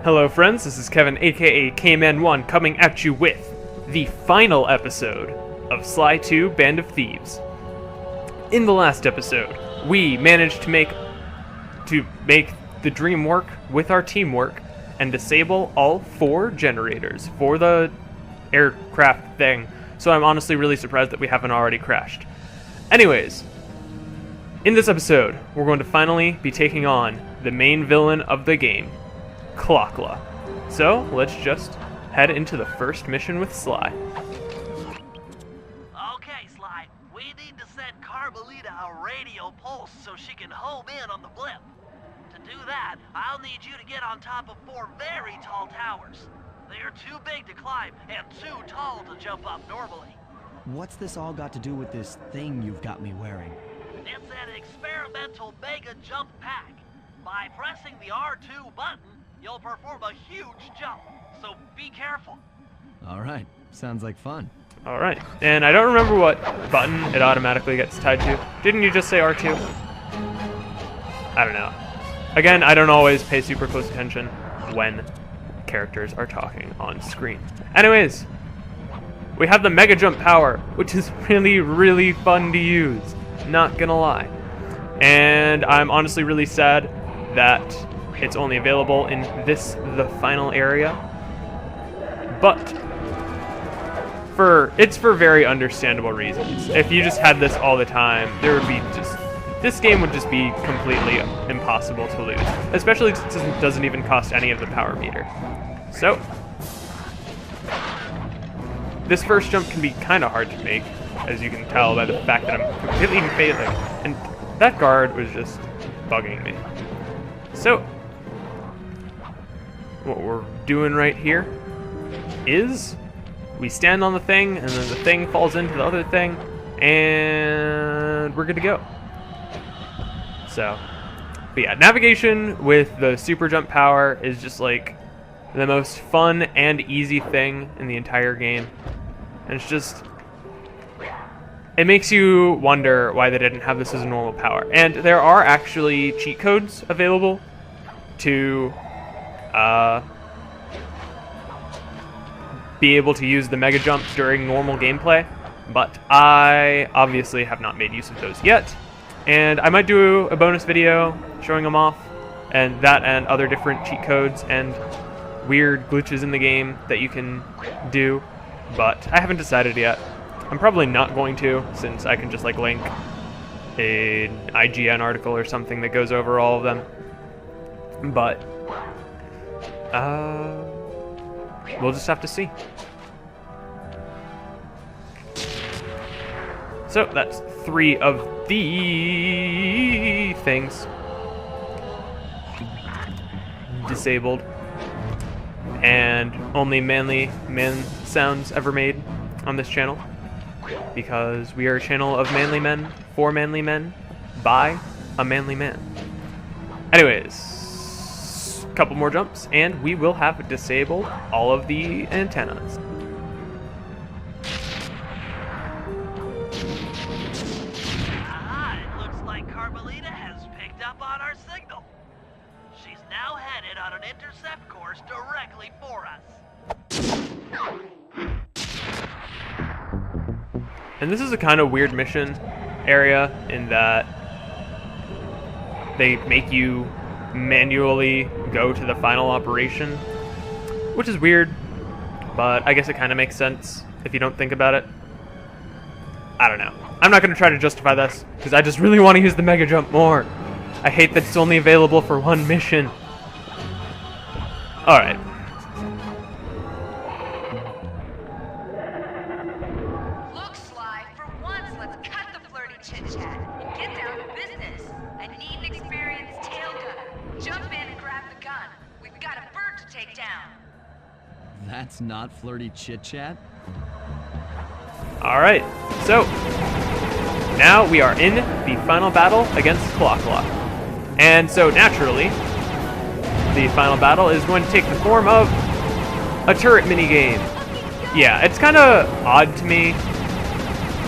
Hello friends, this is Kevin aka K-Man1 coming at you with the final episode of Sly 2 Band of Thieves. In the last episode, we managed to make the dream work with our teamwork and disable all 4 generators for the aircraft thing, so I'm honestly really surprised that we haven't already crashed. Anyways, in this episode, we're going to finally be taking on the main villain of the game, Clockla. So, let's just head into the first mission with Sly. Okay, Sly, we need to send Carmelita a radio pulse so she can home in on the blip. To do that, I'll need you to get on top of 4 very tall towers. They are too big to climb and too tall to jump up normally. What's this all got to do with this thing you've got me wearing? It's an experimental mega jump pack. By pressing the R2 button, you'll perform a huge jump, so be careful. Alright, sounds like fun. Alright, and I don't remember what button it automatically gets tied to. Didn't you just say R2? I don't know. Again, I don't always pay super close attention when characters are talking on screen. Anyways, we have the Mega Jump power, which is really fun to use. Not gonna lie. And I'm honestly really sad that it's only available in the final area. But it's for very understandable reasons. If you just had this all the time, this game would just be completely impossible to lose. Especially since it doesn't even cost any of the power meter. So, this first jump can be kind of hard to make, as you can tell by the fact that I'm completely failing. And that guard was just bugging me. So, what we're doing right here is we stand on the thing, and then the thing falls into the other thing, and we're good to go. So, but yeah, navigation with the super jump power is just like the most fun and easy thing in the entire game. And it's just, it makes you wonder why they didn't have this as a normal power. And there are actually cheat codes available to be able to use the Mega Jump during normal gameplay, but I obviously have not made use of those yet. And I might do a bonus video showing them off, and other different cheat codes and weird glitches in the game that you can do, but I haven't decided yet. I'm probably not going to, since I can just like link an IGN article or something that goes over all of them. But we'll just have to see. So that's 3 of the things disabled, and only manly men sounds ever made on this channel, because we are a channel of manly men, for manly men, by a manly man. Anyways, a couple more jumps, and we will have disabled all of the antennas. It looks like Carmelita has picked up on our signal. She's now headed on an intercept course directly for us. And this is a kind of weird mission area in that they make you manually go to the final operation, which is weird, but I guess it kind of makes sense if you don't think about it. I don't know. I'm not going to try to justify this, because I just really want to use the Mega Jump more. I hate that it's only available for 1 mission. Alright. Look, Sly, for once, let's cut the flirty chit-chat and get down to business. I need an experienced tail gunner. Jump in and grab the gun. We've got a bird to take down. That's not flirty chit-chat? Alright, so now we are in the final battle against Clockla. And so naturally, the final battle is going to take the form of a turret minigame. Yeah, it's kind of odd to me.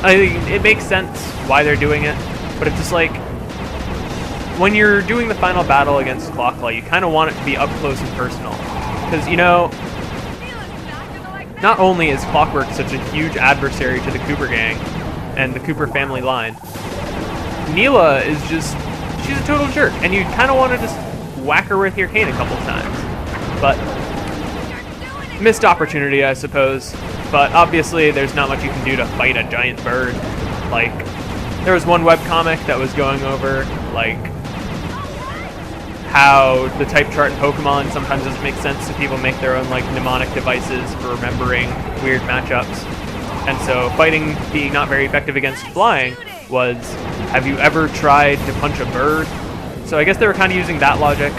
It makes sense why they're doing it, but it's just like, when you're doing the final battle against Clockla, you kind of want it to be up close and personal. because, you know, not only is Clockwork such a huge adversary to the Cooper gang and the Cooper family line, Neela is just, she's a total jerk, and you kind of want to just whack her with your cane a couple times. But, missed opportunity, I suppose. But obviously, there's not much you can do to fight a giant bird. Like, there was one webcomic that was going over, like, how the type chart in Pokemon sometimes doesn't make sense, so people make their own, like, mnemonic devices for remembering weird matchups. And so fighting being not very effective against flying was, have you ever tried to punch a bird? So I guess they were kind of using that logic.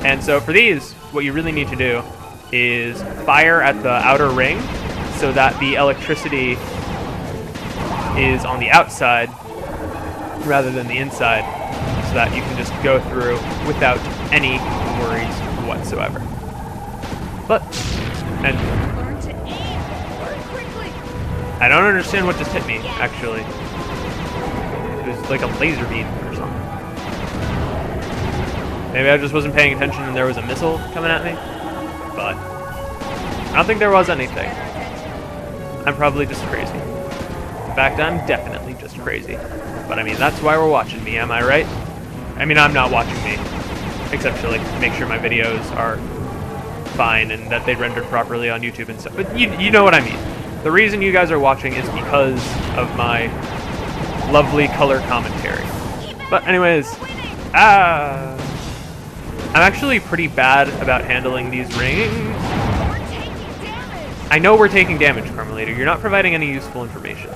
And so for these, what you really need to do is fire at the outer ring so that the electricity is on the outside rather than the inside, so that you can just go through without any worries whatsoever. But, and Learn to aim. Learn quickly. I don't understand what just hit me, actually. It was like a laser beam or something. Maybe I just wasn't paying attention and there was a missile coming at me, but I don't think there was anything. I'm probably just crazy. In fact, I'm definitely just crazy. But I mean, that's why we're watching me, am I right? I mean, I'm not watching me, except to like make sure my videos are fine and that they rendered properly on YouTube and stuff. But you know what I mean. The reason you guys are watching is because of my lovely color commentary. But anyways, I'm actually pretty bad about handling these rings. We're taking damage. I know we're taking damage, Carmelita. You're not providing any useful information.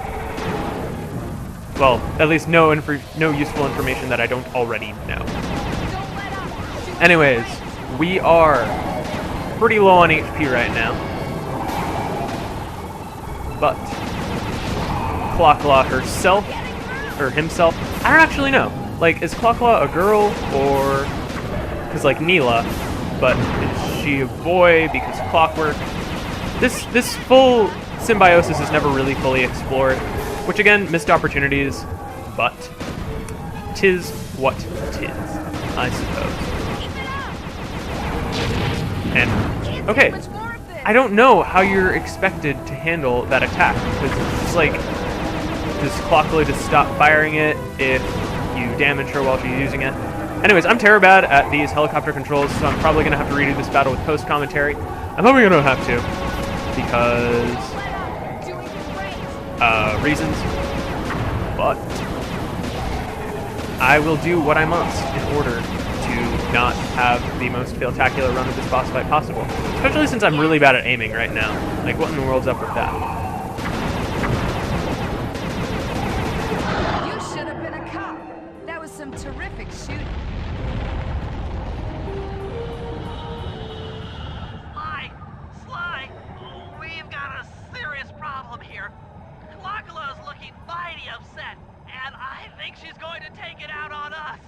Well, at least no useful information that I don't already know. Don't let up. Shoot Anyways, we are pretty low on HP right now. But Clocklaw herself, or himself, I don't actually know. Like, is Clocklaw a girl, or... Because, like, Neela, but is she a boy because Clockwork? This full symbiosis is never really fully explored, which, again, missed opportunities, but tis what tis, I suppose. And, okay, I don't know how you're expected to handle that attack, because it's just like, does Clockly just stop firing it if you damage her while she's using it? Anyways, I'm terrible bad at these helicopter controls, so I'm probably going to have to redo this battle with post-commentary. I'm hoping I don't have to, because reasons, but I will do what I must in order to not have the most spectacular run of this boss fight possible, especially since I'm really bad at aiming right now. Like, what in the world's up with that? You should have been a cop. That was some terrific shooting. Sly, we've got a serious problem here. Clockula's looking mighty upset, and I think she's going to take it out on us.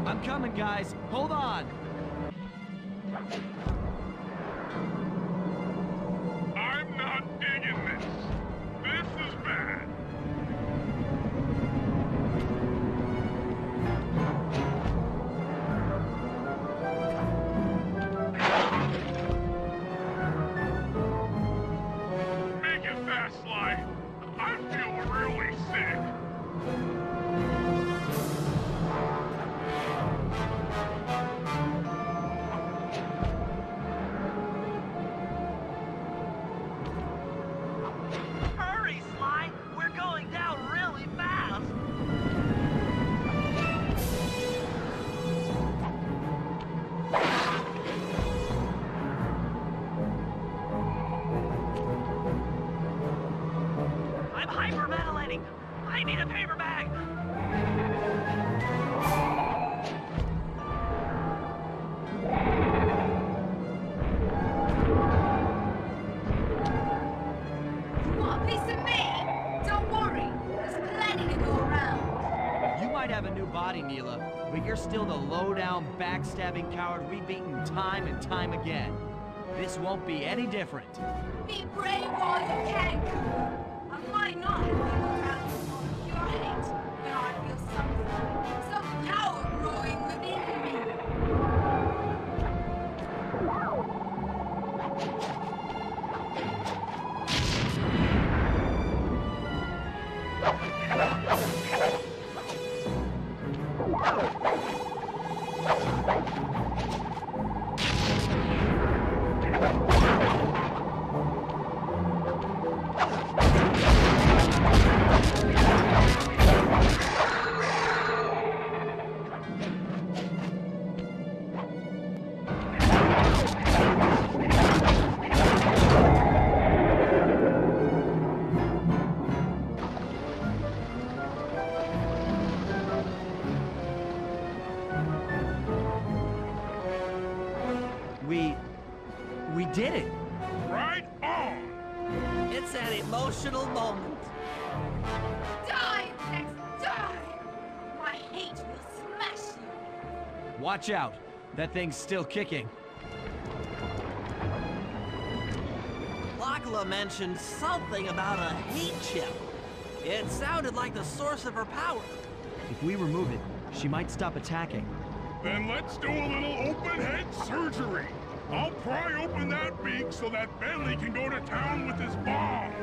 I'm coming, guys. Hold on. I'm not digging this. This is bad. Make it fast, Sly. I feel really sick. new body, Neela, but you're still the low-down, backstabbing coward we've beaten time and time again. This won't be any different. Be brave while you can, Cooper. I might not have been around for pure hate, but I feel something. Some power growing within me. We did it! Right on! It's an emotional moment. Die, Tex, die! My hate will smash you. Watch out! That thing's still kicking. Lachlan mentioned something about a heat chip. It sounded like the source of her power. If we remove it, she might stop attacking. Then let's do a little open-head surgery. I'll pry open that beak so that Bentley can go to town with his bombs.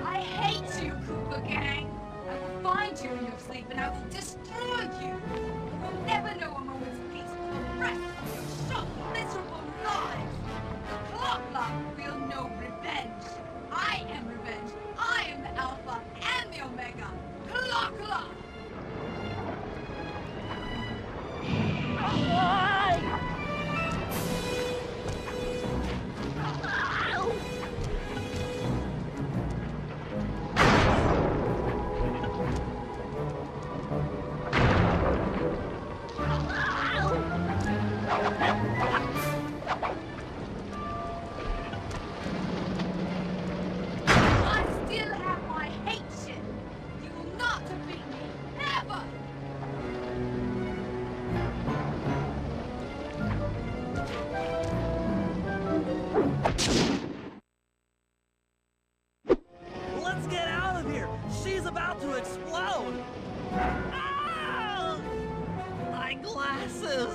I hate you, Cooper Gang. I will find you in your sleep and I will destroy you. You will never know a moment's peace for the rest of your short, miserable lives. The clock lock will know revenge. I am revenge. I am the Alpha and the Omega. Clock lock. I still have my hate shit. You will not defeat me. Never. Let's get out of here. She's about to explode. Ah! My glasses.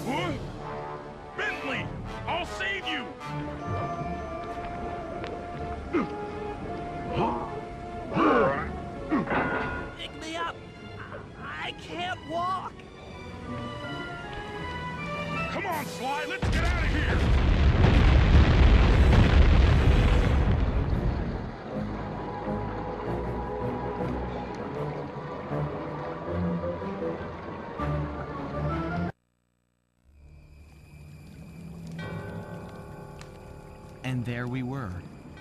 What? Bentley! I'll save you! Pick me up. I can't walk. Come on, Sly, let's get out of here! And there we were,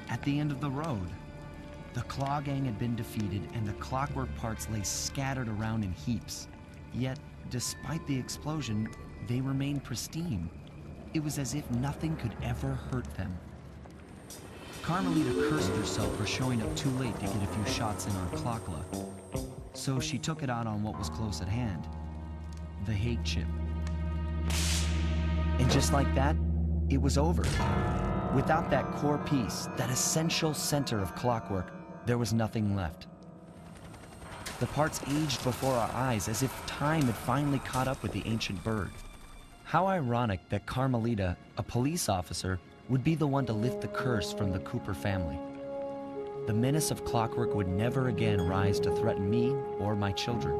at the end of the road. The Claw Gang had been defeated, and the clockwork parts lay scattered around in heaps. Yet, despite the explosion, they remained pristine. It was as if nothing could ever hurt them. Carmelita cursed herself for showing up too late to get a few shots in on Clockla. So she took it out on what was close at hand, the hate chip. And just like that, it was over. Without that core piece, that essential center of clockwork, there was nothing left. The parts aged before our eyes as if time had finally caught up with the ancient bird. How ironic that Carmelita, a police officer, would be the one to lift the curse from the Cooper family. The menace of clockwork would never again rise to threaten me or my children.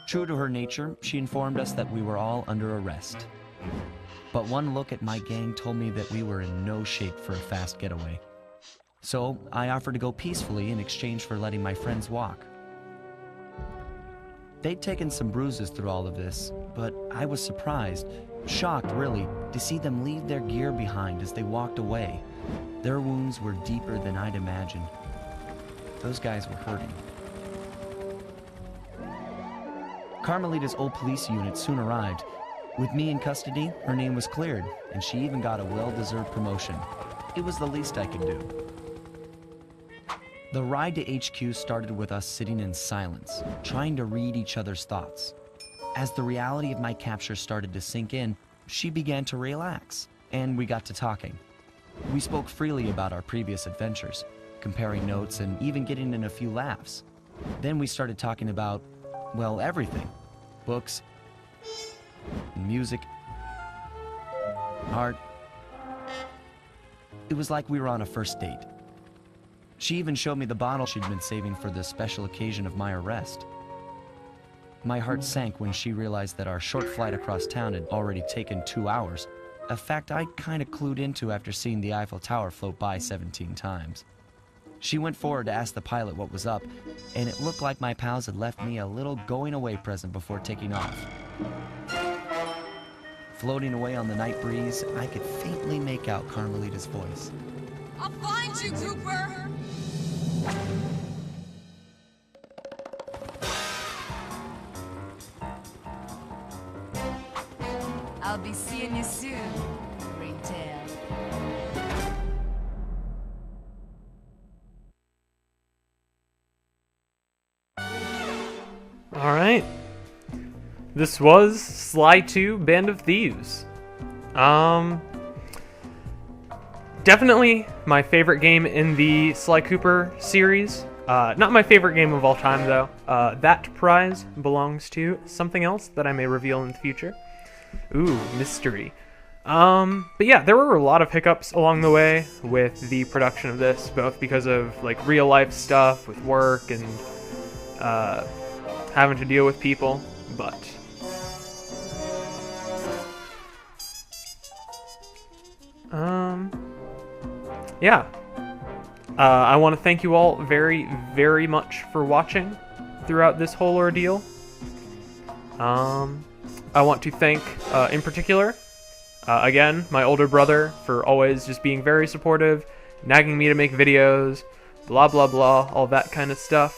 True to her nature, she informed us that we were all under arrest. But one look at my gang told me that we were in no shape for a fast getaway. So I offered to go peacefully in exchange for letting my friends walk. They'd taken some bruises through all of this, but I was surprised, shocked really, to see them leave their gear behind as they walked away. Their wounds were deeper than I'd imagined. those guys were hurting. Carmelita's old police unit soon arrived. With me in custody, her name was cleared, and she even got a well-deserved promotion. It was the least I could do. The ride to HQ started with us sitting in silence, trying to read each other's thoughts. As the reality of my capture started to sink in, she began to relax, and we got to talking. We spoke freely about our previous adventures, comparing notes and even getting in a few laughs. Then we started talking about, well, everything. Books, music, art. It was like we were on a first date. She even showed me the bottle she'd been saving for the special occasion of my arrest. My heart sank when she realized that our short flight across town had already taken 2 hours, a fact I kinda clued into after seeing the Eiffel Tower float by 17 times. She went forward to ask the pilot what was up, and it looked like my pals had left me a little going-away present before taking off. Floating away on the night breeze, I could faintly make out Carmelita's voice. I'll find you, Cooper! I'll be seeing you soon, Ringtail. Alright. This was Sly 2 Band of Thieves. Definitely my favorite game in the Sly Cooper series. Not my favorite game of all time, though. That prize belongs to something else that I may reveal in the future. Ooh, mystery. But yeah, there were a lot of hiccups along the way with the production of this, both because of like real life stuff with work and having to deal with people, but yeah. I want to thank you all very, very much for watching throughout this whole ordeal. I want to thank, in particular, again, my older brother for always just being very supportive, nagging me to make videos, blah blah blah, all that kind of stuff.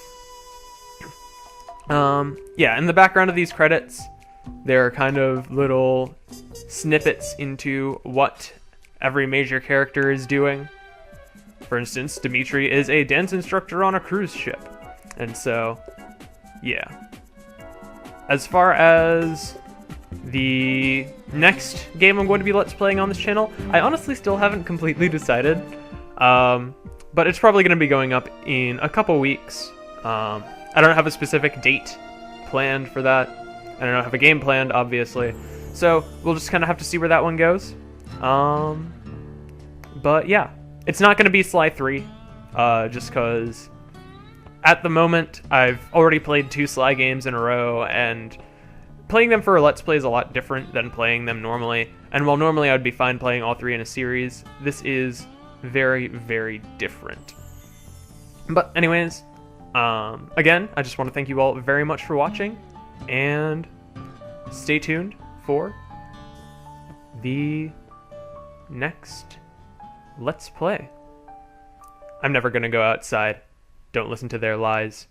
Yeah, in the background of these credits, there are kind of little snippets into what every major character is doing. For instance, Dimitri is a dance instructor on a cruise ship. And so, yeah. As far as the next game I'm going to be Let's Playing on this channel, I honestly still haven't completely decided. But it's probably going to be going up in a couple weeks. I don't have a specific date planned for that. I don't have a game planned, obviously. So, we'll just kind of have to see where that one goes. But yeah. It's not going to be Sly 3, just because at the moment I've already played 2 Sly games in a row, and playing them for a Let's Play is a lot different than playing them normally. And while normally I would be fine playing all 3 in a series, this is very, very different. But anyways, again, I just want to thank you all very much for watching, and stay tuned for the next Let's Play. I'm never gonna go outside. Don't listen to their lies.